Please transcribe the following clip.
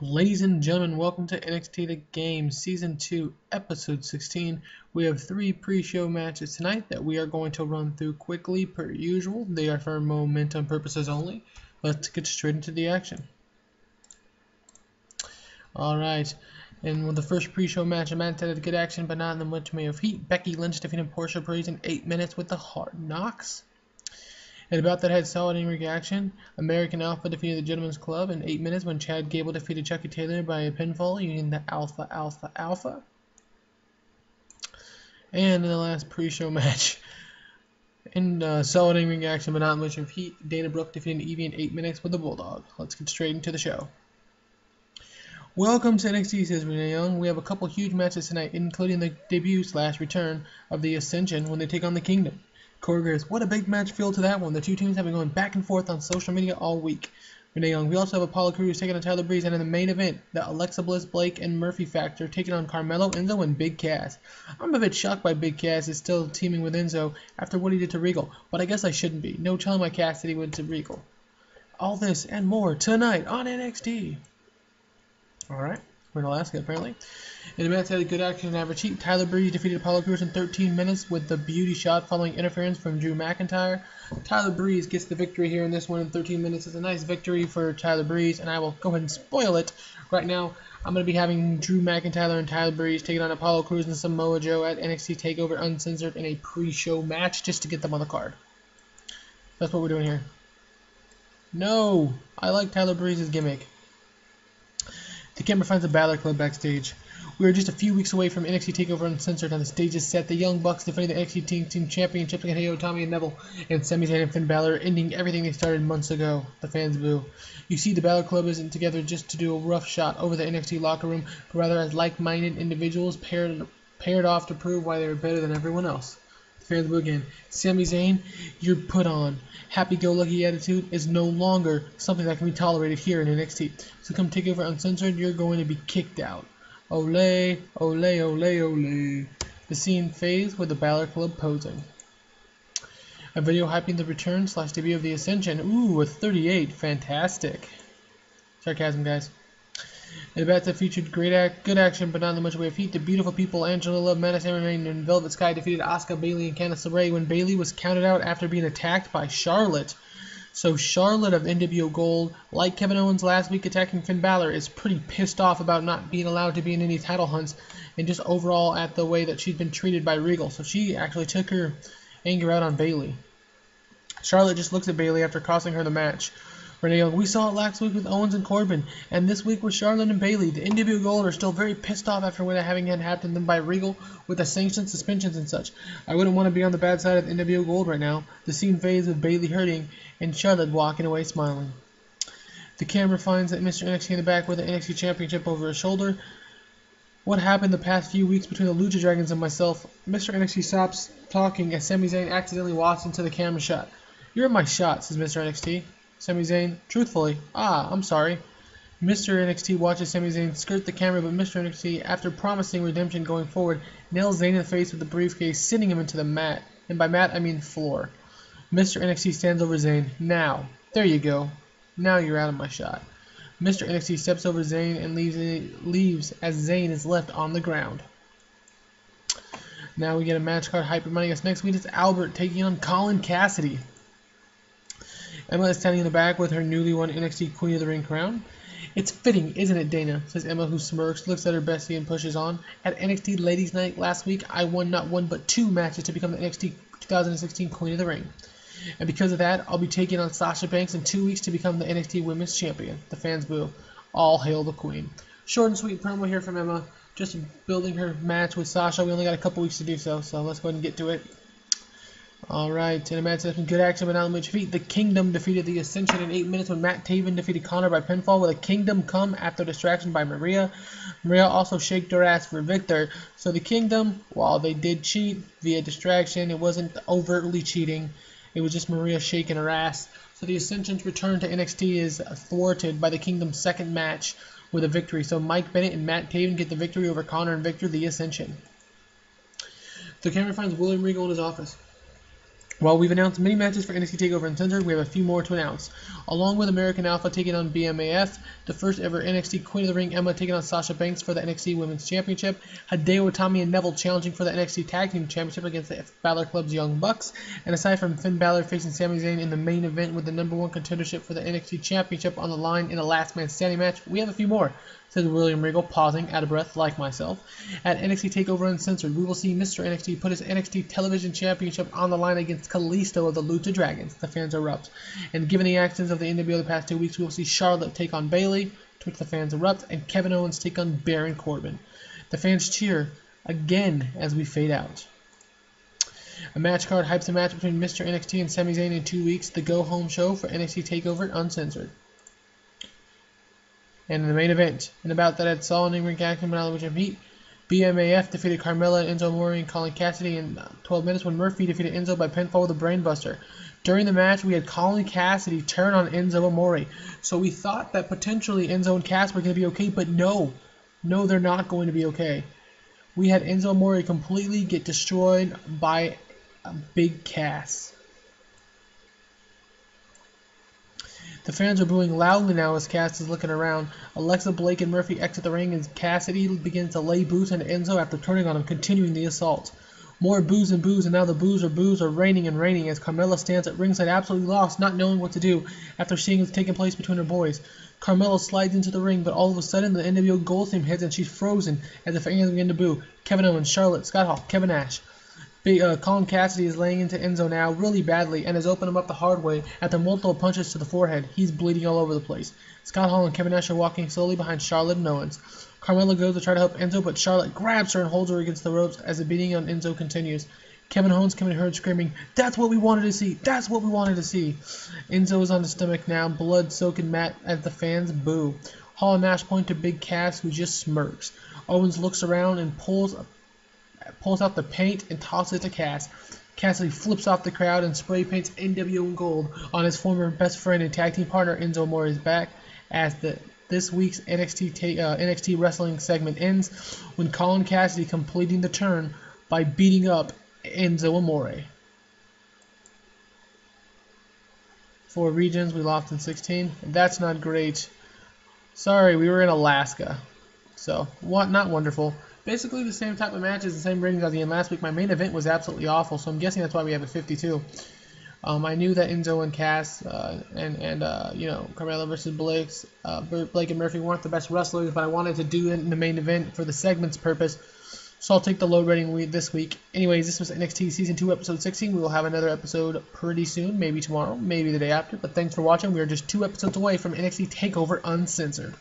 Ladies and gentlemen, welcome to NXT The Game, Season 2, Episode 16. We have 3 pre-show matches tonight that we are going to run through quickly per usual. They are for momentum purposes only. Let's get straight into the action. Alright, and with the first pre-show match, a match that had good action but not in the much may of heat. Becky Lynch defeated Portia Breezey in 8 minutes with the Hard Knocks. And about that had solid in-ring action. American Alpha defeated the Gentleman's Club in 8 minutes when Chad Gable defeated Chucky Taylor by a pinfall using the Alpha. And in the last pre-show match, in solid in-ring action but not much of heat, Dana Brooke defeated Evie in 8 minutes with the Bulldog. Let's get straight into the show. Welcome to NXT, says Renee Young. We have a couple huge matches tonight, including the debut/return of the Ascension when they take on the Kingdom. Corey Graves, what a big match feel to that one. The two teams have been going back and forth on social media all week. Renee Young, we also have Apollo Crews taking on Tyler Breeze, and in the main event, the Alexa Bliss, Blake, and Murphy Factor taking on Carmella, Enzo, and Big Cass. I'm a bit shocked by Big Cass is still teaming with Enzo after what he did to Regal, but I guess I shouldn't be. No telling my Cass that he went to Regal. All this and more tonight on NXT. Alright, we're in Alaska apparently. In the match had a good action and average heat. Tyler Breeze defeated Apollo Crews in 13 minutes with the beauty shot following interference from Drew McIntyre. Tyler Breeze gets the victory here in this one in 13 minutes. It's a nice victory for Tyler Breeze, and I will go ahead and spoil it. Right now, I'm going to be having Drew McIntyre and Tyler Breeze taking on Apollo Crews and Samoa Joe at NXT TakeOver Uncensored in a pre-show match just to get them on the card. That's what we're doing here. No! I like Tyler Breeze's gimmick. The camera finds the Balor Club backstage. We are just a few weeks away from NXT TakeOver Uncensored, and the stage is set. The Young Bucks defending the NXT Team Championships against Hideo Itami and Neville, and Sami Zayn and Finn Balor, ending everything they started months ago. The fans boo. You see, the Balor Club isn't together just to do a rough shot over the NXT locker room, but rather as like-minded individuals paired off to prove why they're better than everyone else. The fans boo again. Sami Zayn, you're put on. Happy-go-lucky attitude is no longer something that can be tolerated here in NXT. So come TakeOver Uncensored, you're going to be kicked out. Ole, ole, ole, ole. The scene fades with the Balor Club posing. A video hyping the return/debut of the Ascension. Ooh, a 38. Fantastic. Sarcasm, guys. And the match that featured good action, but not in much way of heat. The beautiful people, Angela Love, Madison Remain, and Velvet Sky defeated Asuka, Bayley, and Candice LeRae when Bayley was counted out after being attacked by Charlotte. So Charlotte of NWO Gold, like Kevin Owens last week attacking Finn Balor, is pretty pissed off about not being allowed to be in any title hunts and just overall at the way that she's been treated by Regal. So she actually took her anger out on Bayley. Charlotte just looks at Bayley after costing her the match. Renee Young, we saw it last week with Owens and Corbin, and this week with Charlotte and Bayley. The NWO Gold are still very pissed off after what having had happened to them by Regal with the sanctions, suspensions, and such. I wouldn't want to be on the bad side of the NWO Gold right now. The scene fades with Bayley hurting and Charlotte walking away smiling. The camera finds that Mr. NXT in the back with the NXT Championship over his shoulder. What happened the past few weeks between the Lucha Dragons and myself? Mr. NXT stops talking as Sami Zayn accidentally walks into the camera shot. You're in my shot, says Mr. NXT. Sami Zayn, truthfully, I'm sorry. Mr. NXT watches Sami Zayn skirt the camera, but Mr. NXT, after promising redemption going forward, nails Zayn in the face with the briefcase, sending him into the mat. And by mat, I mean floor. Mr. NXT stands over Zayn. Now. There you go. Now you're out of my shot. Mr. NXT steps over Zayn and leaves as Zayn is left on the ground. Now we get a match card hype reminding us next week it's Albert taking on Colin Cassidy. Emma is standing in the back with her newly won NXT Queen of the Ring crown. It's fitting, isn't it, Dana? Says Emma, who smirks, looks at her bestie, and pushes on. At NXT Ladies Night last week, I won not one but 2 matches to become the NXT 2016 Queen of the Ring. And because of that, I'll be taking on Sasha Banks in 2 weeks to become the NXT Women's Champion. The fans boo. All hail the Queen. Short and sweet promo here from Emma. Just building her match with Sasha. We only got a couple weeks to do so, so let's go ahead and get to it. Alright, in a match that's been good action but not much defeat, the Kingdom defeated the Ascension in 8 minutes when Matt Taven defeated Connor by pinfall with a Kingdom come after distraction by Maria. Maria also shaked her ass for Victor. So the Kingdom, while they did cheat via distraction, it wasn't overtly cheating. It was just Maria shaking her ass. So the Ascension's return to NXT is thwarted by the Kingdom's second match with a victory. So Mike Bennett and Matt Taven get the victory over Connor and Victor, the Ascension. The camera finds William Regal in his office. While we've announced many matches for NXT TakeOver Uncensored, we have a few more to announce. Along with American Alpha taking on BAMF, the first ever NXT Queen of the Ring Emma taking on Sasha Banks for the NXT Women's Championship, Hideo Itami and Neville challenging for the NXT Tag Team Championship against the Balor Club's Young Bucks, and aside from Finn Balor facing Sami Zayn in the main event with the #1 contendership for the NXT Championship on the line in a last man standing match, we have a few more, said William Regal, pausing, out of breath like myself. At NXT TakeOver Uncensored, we will see Mr. NXT put his NXT Television Championship on the line against Kalisto of the Lucha Dragons. The fans erupt. And given the actions of the NWO the past 2 weeks, we will see Charlotte take on Bayley, to which the fans erupt, and Kevin Owens take on Baron Corbin. The fans cheer again as we fade out. A match card hypes a match between Mr. NXT and Sami Zayn in 2 weeks, the go-home show for NXT TakeOver Uncensored. And in the main event, in about that had solid in-ring action but not which heat, BMAF defeated Carmella, Enzo Amore, and Colin Cassidy in 12 minutes when Murphy defeated Enzo by pinfall with a brainbuster. During the match, we had Colin Cassidy turn on Enzo Amore. So we thought that potentially Enzo and Cass were going to be okay, but no. No, they're not going to be okay. We had Enzo Amore completely get destroyed by a Big Cass. The fans are booing loudly now as Cass is looking around. Alexa, Blake, and Murphy exit the ring as Cassidy begins to lay boots into Enzo after turning on him, continuing the assault. More boos and boos, and now the boos are raining and raining as Carmella stands at ringside absolutely lost, not knowing what to do after seeing what's taking place between her boys. Carmella slides into the ring, but all of a sudden the NWO Gold Team hits and she's frozen as the fans begin to boo. Kevin Owens, Charlotte, Scott Hall, Kevin Nash. Colin Cassidy is laying into Enzo now really badly and has opened him up the hard way after multiple punches to the forehead. He's bleeding all over the place. Scott Hall and Kevin Nash are walking slowly behind Charlotte and Owens. Carmella goes to try to help Enzo, but Charlotte grabs her and holds her against the ropes as the beating on Enzo continues. Kevin Owens can be heard screaming, "That's what we wanted to see! That's what we wanted to see!" Enzo is on his stomach now, blood-soaking mat as the fans boo. Hall and Nash point to Big Cass, who just smirks. Owens looks around and pulls out the paint and tosses it to Cass. Cassidy flips off the crowd and spray paints NWO in gold on his former best friend and tag team partner Enzo Amore's back as this week's NXT wrestling segment ends when Colin Cassidy completing the turn by beating up Enzo Amore. For regions, we lost in 16. That's not great. Sorry, we were in Alaska. So, not wonderful. Basically the same type of matches, the same ratings as the end last week. My main event was absolutely awful, so I'm guessing that's why we have a 52. I knew that Enzo and Cass and Carmella versus Blake and Murphy weren't the best wrestlers, but I wanted to do it in the main event for the segment's purpose, so I'll take the low rating this week. Anyways, this was NXT Season 2, Episode 16. We will have another episode pretty soon, maybe tomorrow, maybe the day after, but thanks for watching. We are just 2 episodes away from NXT TakeOver Uncensored.